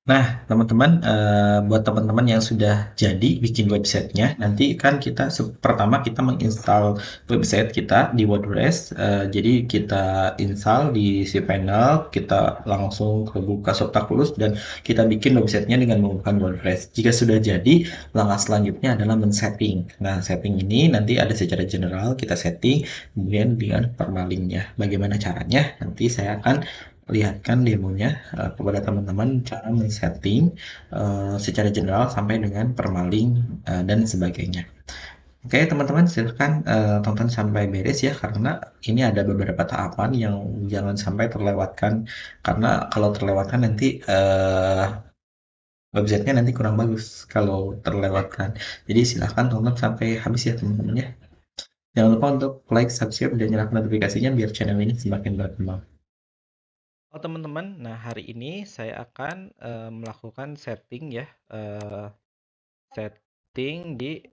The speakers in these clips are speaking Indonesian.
Nah, teman-teman, buat teman-teman yang sudah jadi bikin websitenya, nanti kan kita pertama kita menginstal website kita di WordPress. Jadi kita install di cPanel, kita langsung ke buka Shoptaculous dan kita bikin websitenya dengan menggunakan WordPress. Jika sudah jadi, langkah selanjutnya adalah men-setting. Nah, setting ini nanti ada secara general kita setting, kemudian dengan permalingnya. Bagaimana caranya? Nanti saya akan lihatkan demonya kepada teman-teman cara men-setting secara general sampai dengan permaling dan sebagainya. Oke, teman-teman silahkan tonton sampai beres ya, karena ini ada beberapa tahapan yang jangan sampai terlewatkan, karena kalau terlewatkan nanti websitenya nanti kurang bagus kalau terlewatkan. Jadi silahkan tonton sampai habis ya teman-teman ya. Jangan lupa untuk like, subscribe, dan nyalakan notifikasinya biar channel ini semakin berkembang. Oh teman-teman, nah hari ini saya akan melakukan setting ya, setting di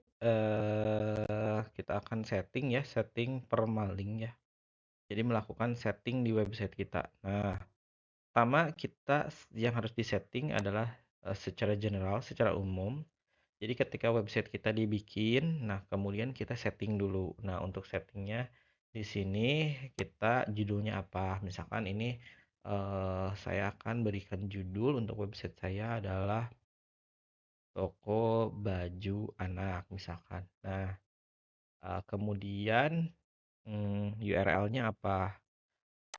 kita akan setting ya, setting permaling ya. Jadi melakukan setting di website kita. Nah, pertama kita yang harus disetting adalah secara general, secara umum. Jadi ketika website kita dibikin, nah kemudian kita setting dulu. Nah untuk settingnya di sini kita judulnya apa? Misalkan ini saya akan berikan judul untuk website saya adalah toko baju anak misalkan. Nah kemudian URL-nya apa?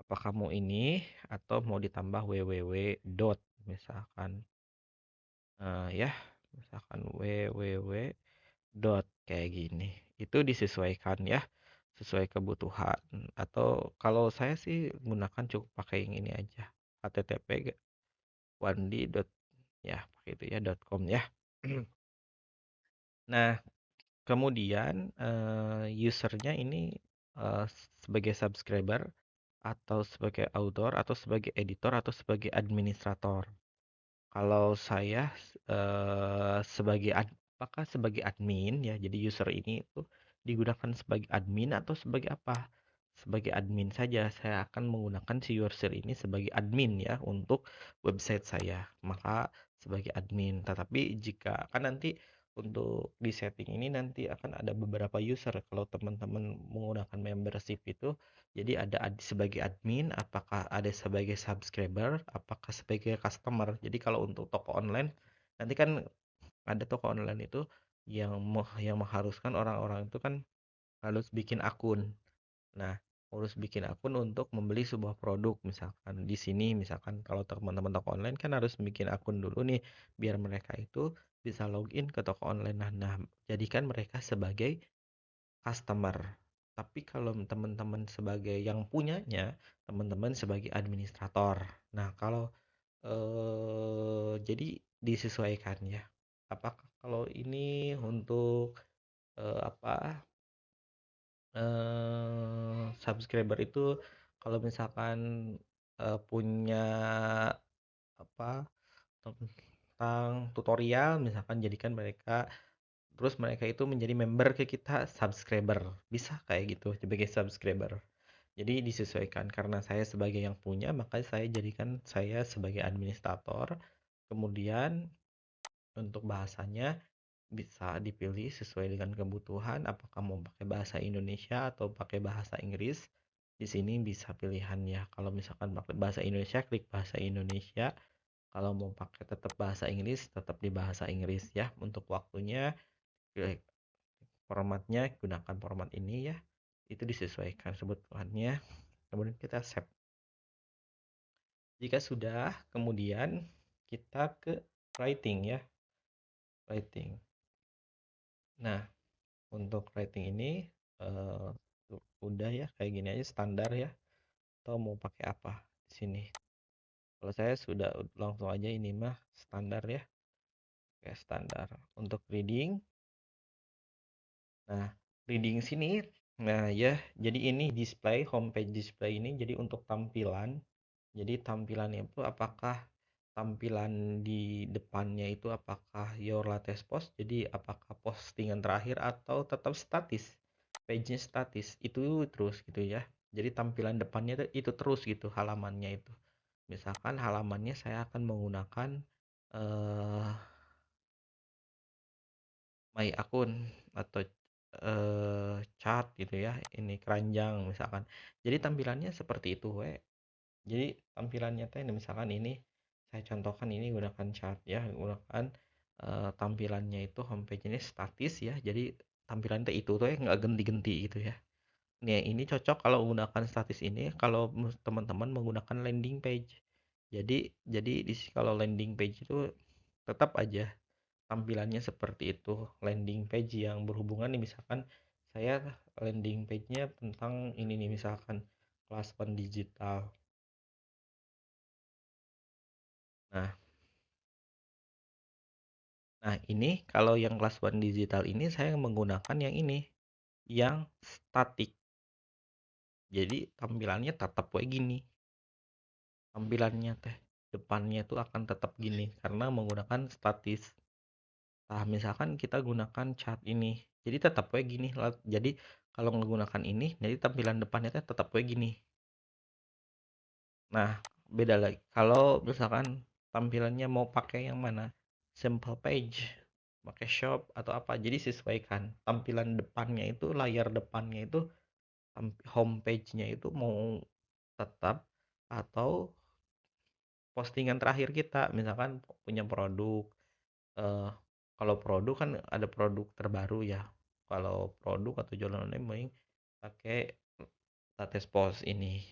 Apa kamu ini atau mau ditambah www dot misalkan. Ya, misalkan www dot kayak gini. Itu disesuaikan ya, sesuai kebutuhan. Atau kalau saya sih gunakan cukup pakai yang ini aja. http 1d dot ya pakai itu ya .com ya. Nah, kemudian usernya ini eh, sebagai subscriber atau sebagai author atau sebagai editor atau sebagai administrator. Kalau saya sebagai apakah sebagai admin ya, jadi user ini itu digunakan sebagai admin atau sebagai apa? Sebagai admin saja. Saya akan menggunakan si user ini sebagai admin ya untuk website saya. Maka sebagai admin. Tetapi jika kan nanti untuk di setting ini nanti akan ada beberapa user. Kalau teman-teman menggunakan membership itu jadi ada sebagai admin, apakah ada sebagai subscriber, apakah sebagai customer. Jadi kalau untuk toko online, nanti kan ada toko online itu yang mengharuskan orang-orang itu kan harus bikin akun. Nah, harus bikin akun untuk membeli sebuah produk. Misalkan di sini, misalkan kalau teman-teman toko online kan harus bikin akun dulu nih, biar mereka itu bisa login ke toko online. Nah, jadikan mereka sebagai customer. Tapi kalau teman-teman sebagai yang punyanya, teman-teman sebagai administrator. Nah, kalau jadi disesuaikan ya. Apakah kalau ini untuk apa subscriber itu kalau misalkan punya apa tentang tutorial misalkan jadikan mereka terus mereka itu menjadi member ke kita subscriber. Bisa kayak gitu sebagai subscriber. Jadi disesuaikan karena saya sebagai yang punya, maka saya jadikan saya sebagai administrator. Kemudian untuk bahasanya bisa dipilih sesuai dengan kebutuhan, apakah mau pakai bahasa Indonesia atau pakai bahasa Inggris. Di sini bisa pilihannya. Kalau misalkan pakai bahasa Indonesia, klik bahasa Indonesia. Kalau mau pakai tetap bahasa Inggris, tetap di bahasa Inggris ya. Untuk waktunya, klik formatnya gunakan format ini ya, itu disesuaikan kebutuhannya. Kemudian kita save. Jika sudah, kemudian kita ke writing ya, writing. Nah, untuk writing ini eh, udah ya kayak gini aja standar ya. Atau mau pakai apa di sini? Kalau saya sudah langsung aja ini mah standar ya, kayak standar. Untuk reading, nah reading sini, nah ya, jadi ini display homepage display ini jadi untuk tampilan. Jadi tampilannya itu apakah tampilan di depannya itu apakah your latest post, jadi apakah postingan terakhir atau tetap statis, page-nya statis itu terus gitu ya. Jadi tampilan depannya itu terus gitu halamannya itu. Misalkan halamannya saya akan menggunakan eh, my akun atau chat gitu ya, ini keranjang misalkan. Jadi tampilannya seperti itu we. Jadi tampilannya teh misalkan ini saya contohkan, ini gunakan chat ya, gunakan tampilannya itu homepage ini statis ya. Jadi tampilan teh itu tuh ya nggak ganti-ganti gitu ya. Nih ini cocok kalau menggunakan statis ini kalau teman-teman menggunakan landing page. Jadi kalau landing page itu tetap aja tampilannya seperti itu, landing page yang berhubungan nih, misalkan saya landing page-nya tentang ini nih, misalkan kelas pendigital. Nah, ini kalau yang kelas one digital ini saya menggunakan yang ini, yang statik. Jadi tampilannya tetap kayak gini. Tampilannya teh depannya itu akan tetap gini karena menggunakan statis. Nah, misalkan kita gunakan chat ini. Jadi tetap kayak gini. Jadi kalau menggunakan ini, jadi tampilan depannya teh tetap kayak gini. Nah, beda lagi. Kalau misalkan tampilannya mau pakai yang mana? Simple page, pakai shop atau apa. Jadi sesuaikan. Tampilan depannya itu, layar depannya itu, home page-nya itu mau tetap atau postingan terakhir kita. Misalkan punya produk. eh, Kalau produk kan ada produk terbaru ya. Kalau produk atau jualan online mending pakai status post ini.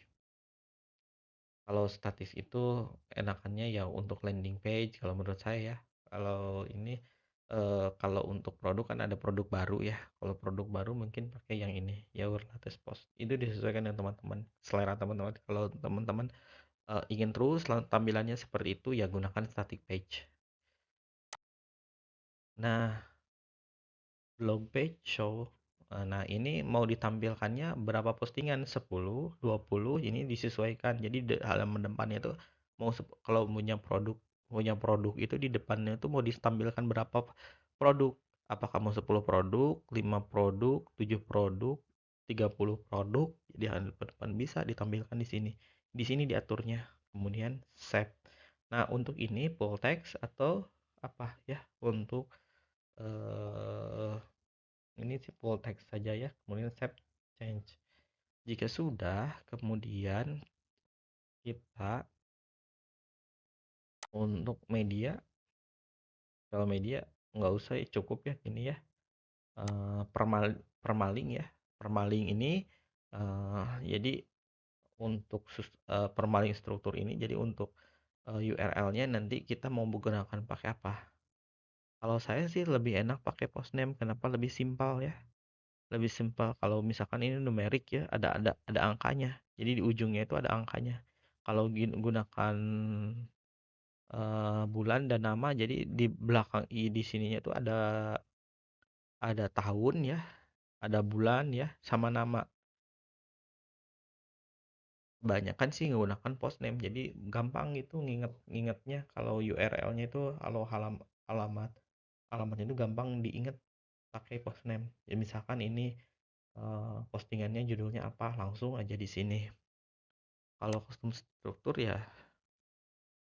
Kalau statis itu enakannya ya untuk landing page kalau menurut saya ya. Kalau ini kalau untuk produk kan ada produk baru ya. Kalau produk baru mungkin pakai yang ini, ya latest post. Itu disesuaikan dengan teman-teman, selera teman-teman. Kalau teman-teman ingin terus tampilannya seperti itu ya gunakan static page. Nah, blog page show. Nah, ini mau ditampilkannya berapa postingan? 10, 20, ini disesuaikan. Jadi halaman depannya itu mau kalau punya produk itu di depannya itu mau ditampilkan berapa produk? Apakah mau 10 produk, 5 produk, 7 produk, 30 produk? Di halaman depan bisa ditampilkan di sini. Di sini diaturnya. Kemudian save. Nah, untuk ini full text atau apa ya? Untuk eh ini sih full text saja ya, kemudian save change. Jika sudah, kemudian kita untuk media, kalau media nggak usah ya, cukup ya ini ya. Permaling ya, permaling ini jadi untuk permaling struktur ini, jadi untuk URL-nya nanti kita mau menggunakan pakai apa. Kalau saya sih lebih enak pakai postname. Kenapa? Lebih simpel ya, lebih simpel. Kalau misalkan ini numerik ya, ada angkanya, jadi di ujungnya itu ada angkanya. Kalau gunakan bulan dan nama, jadi di belakang di sininya itu ada tahun ya, ada bulan ya, sama nama. Banyak kan sih menggunakan postname, jadi gampang gitu ngingetnya. Kalau URL-nya itu, kalau alamat alamatnya itu gampang diingat pakai postname. Ya misalkan ini postingannya judulnya apa, langsung aja di sini. Kalau custom struktur ya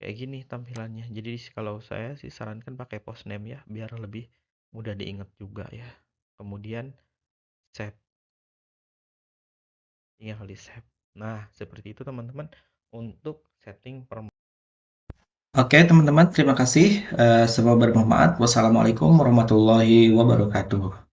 kayak gini tampilannya. Jadi kalau saya sih sarankan pakai postname ya, biar lebih mudah diingat juga ya. Kemudian save, tinggal di save. Nah, seperti itu teman-teman untuk setting Oke, teman-teman, terima kasih. Semoga bermanfaat. Wassalamualaikum warahmatullahi wabarakatuh.